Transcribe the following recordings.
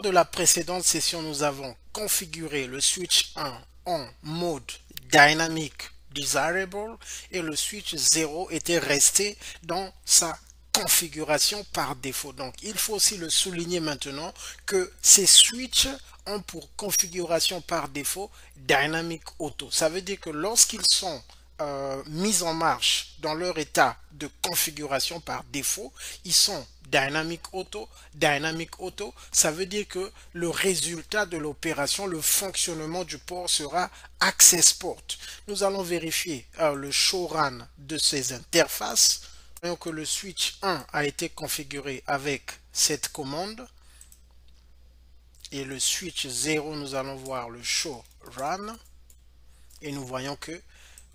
lors de la précédente session, nous avons configuré le switch 1 en mode Dynamic Desirable et le switch 0 était resté dans sa configuration par défaut. Donc, il faut aussi le souligner maintenant que ces switches ont pour configuration par défaut Dynamic Auto. Ça veut dire que lorsqu'ils sont mis en marche dans leur état de configuration par défaut, ils sont Dynamic Auto. Dynamic Auto, ça veut dire que le résultat de l'opération, le fonctionnement du port sera Access Port. Nous allons vérifier le show run de ces interfaces. Voyons que le switch 1 a été configuré avec cette commande. Et le switch 0, nous allons voir le show run. Et nous voyons que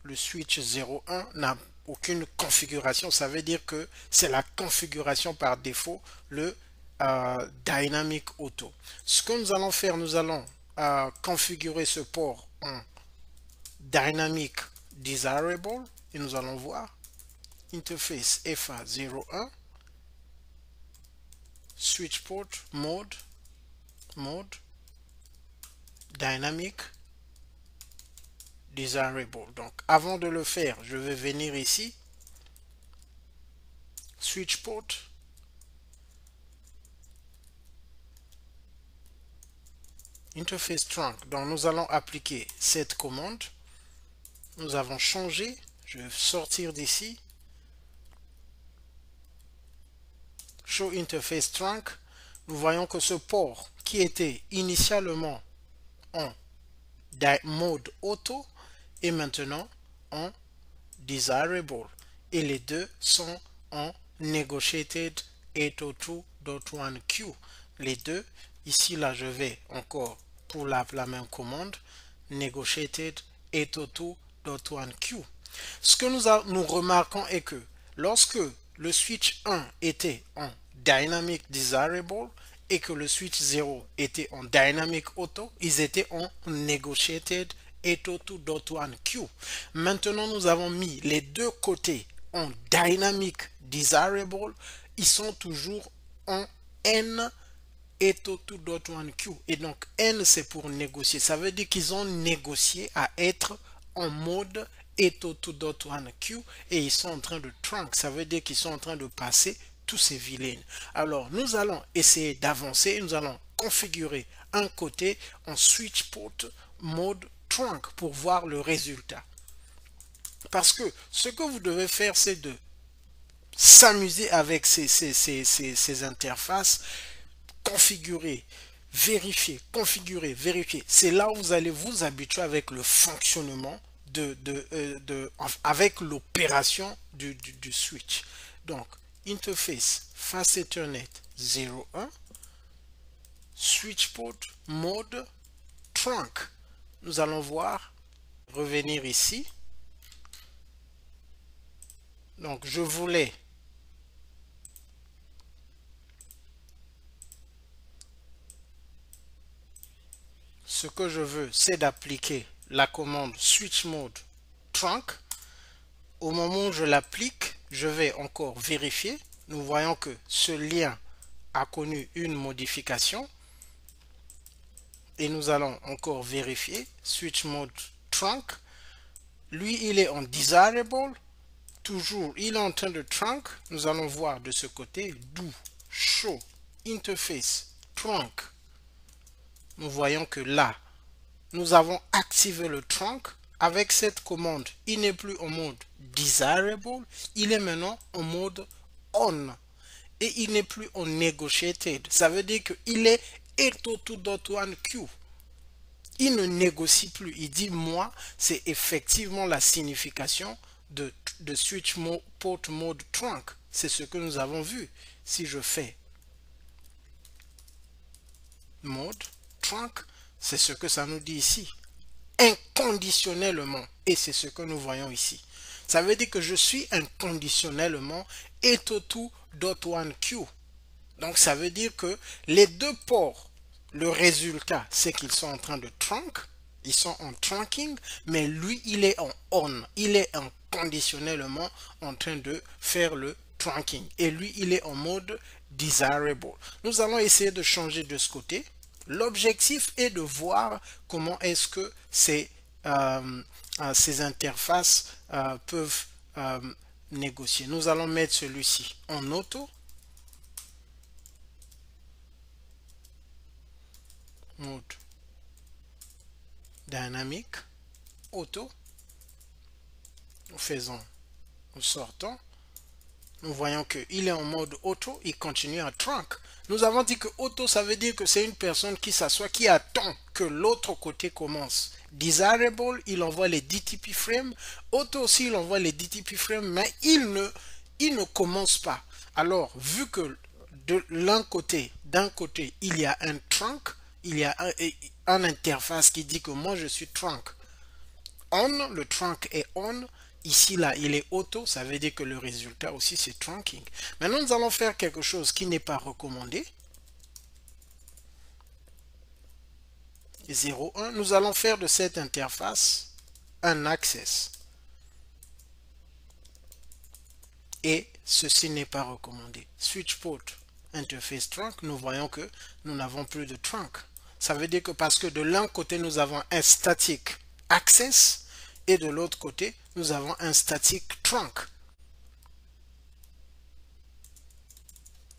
le switch 01 n'a aucune configuration. Ça veut dire que c'est la configuration par défaut, le Dynamic Auto. Ce que nous allons faire, nous allons configurer ce port en Dynamic Desirable. Et nous allons voir interface FA01 switch port mode Dynamic Desirable. Donc avant de le faire, je vais venir ici, switch port, interface trunk. Donc nous allons appliquer cette commande. Nous avons changé, je vais sortir d'ici, show interface trunk. Nous voyons que ce port qui était initialement en mode auto est maintenant en desirable et les deux sont en negotiated 802.1q. Les deux, ici là je vais encore pour la même commande negotiated 802.1q. Ce que nous remarquons est que lorsque le switch 1 était en dynamic desirable et que le switch 0 était en dynamic auto, ils étaient en negotiated 802.1q. Maintenant, nous avons mis les deux côtés en dynamic desirable, ils sont toujours en N 802.1q. Et donc, N c'est pour négocier. Ça veut dire qu'ils ont négocié à être en mode 802.1q et ils sont en train de trunk. Ça veut dire qu'ils sont en train de passer tous ces vilains. Alors, nous allons essayer d'avancer. Nous allons configurer un côté en switch port mode trunk pour voir le résultat. Parce que ce que vous devez faire, c'est de s'amuser avec ces interfaces, configurer, vérifier, configurer, vérifier. C'est là où vous allez vous habituer avec le fonctionnement avec l'opération du switch. Donc, interface Fast Ethernet 01 switch port mode trunk. Nous allons voir, revenir ici. Donc, je voulais ce que je veux, c'est d'appliquer la commande switch mode trunk. Au moment où je l'applique, je vais encore vérifier. Nous voyons que ce lien a connu une modification. Et nous allons encore vérifier. Switch mode trunk. Lui, il est en desirable. Toujours, il est en train de trunk. Nous allons voir de ce côté. Do show interface trunk. Nous voyons que là, nous avons activé le trunk. Avec cette commande, il n'est plus en mode desirable, il est maintenant en mode on. Et il n'est plus en negotiated. Ça veut dire qu'il est 802.1q. Il ne négocie plus. Il dit, moi, c'est effectivement la signification de switch port mode trunk. C'est ce que nous avons vu. Si je fais mode trunk, c'est ce que ça nous dit ici. Inconditionnellement, et c'est ce que nous voyons ici. Ça veut dire que je suis inconditionnellement 802.1q. Donc ça veut dire que les deux ports, le résultat c'est qu'ils sont en train de trunk, ils sont en trunking, mais lui il est en on, il est inconditionnellement en train de faire le trunking et lui il est en mode desirable. Nous allons essayer de changer de ce côté. L'objectif est de voir comment est-ce que ces interfaces peuvent négocier. Nous allons mettre celui-ci en auto. Mode dynamique, auto. Nous sortons. Nous voyons qu'il est en mode auto, il continue à trunk. Nous avons dit que auto, ça veut dire que c'est une personne qui s'assoit, qui attend que l'autre côté commence. Desirable, il envoie les DTP frames. Auto aussi, il envoie les DTP frames, mais il ne commence pas. Alors, vu que d'un côté, il y a un trunk, il y a un interface qui dit que moi je suis trunk. On, le trunk est on. Ici, là, il est auto, ça veut dire que le résultat aussi, c'est trunking. Maintenant, nous allons faire quelque chose qui n'est pas recommandé. 0,1. Nous allons faire de cette interface un access. Et ceci n'est pas recommandé. Switch port interface trunk, nous voyons que nous n'avons plus de trunk. Ça veut dire que parce que de l'un côté, nous avons un static access, et de l'autre côté, nous avons un static trunk.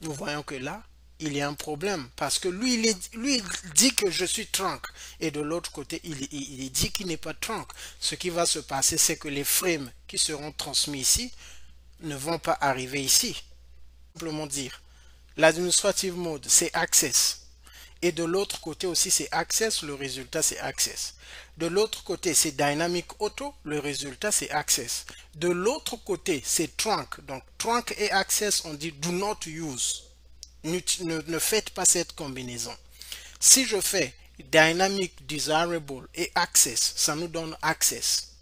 Nous voyons que là, il y a un problème parce que lui, il dit que je suis trunk et de l'autre côté, il dit qu'il n'est pas trunk. Ce qui va se passer, c'est que les frames qui seront transmis ici ne vont pas arriver ici. Simplement dire, l'administrative mode, c'est access. Et de l'autre côté aussi, c'est access, le résultat, c'est access. De l'autre côté, c'est dynamic auto, le résultat, c'est access. De l'autre côté, c'est trunk. Donc, trunk et access, on dit do not use. Ne faites pas cette combinaison. Si je fais dynamic, desirable et access, ça nous donne access.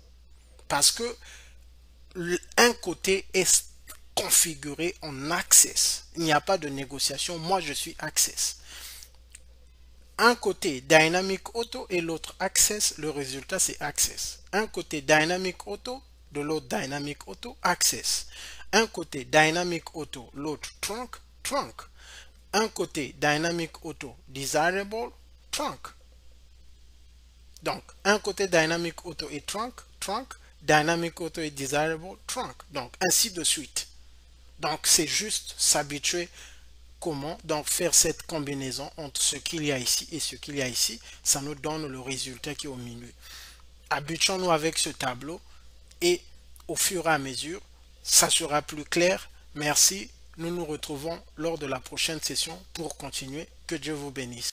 Parce que un côté est configuré en access. Il n'y a pas de négociation. Moi, je suis access. Un côté dynamic auto et l'autre access, le résultat c'est access. Un côté dynamic auto, de l'autre dynamic auto, access. Un côté dynamic auto, l'autre trunk, trunk. Un côté dynamic auto, desirable, trunk. Donc, un côté dynamic auto et trunk, trunk. Dynamic auto et desirable, trunk. Donc, ainsi de suite. Donc, c'est juste s'habituer comment donc faire cette combinaison entre ce qu'il y a ici et ce qu'il y a ici. Ça nous donne le résultat qui est au milieu. Habituons-nous avec ce tableau et au fur et à mesure, ça sera plus clair. Merci. Nous nous retrouvons lors de la prochaine session pour continuer. Que Dieu vous bénisse.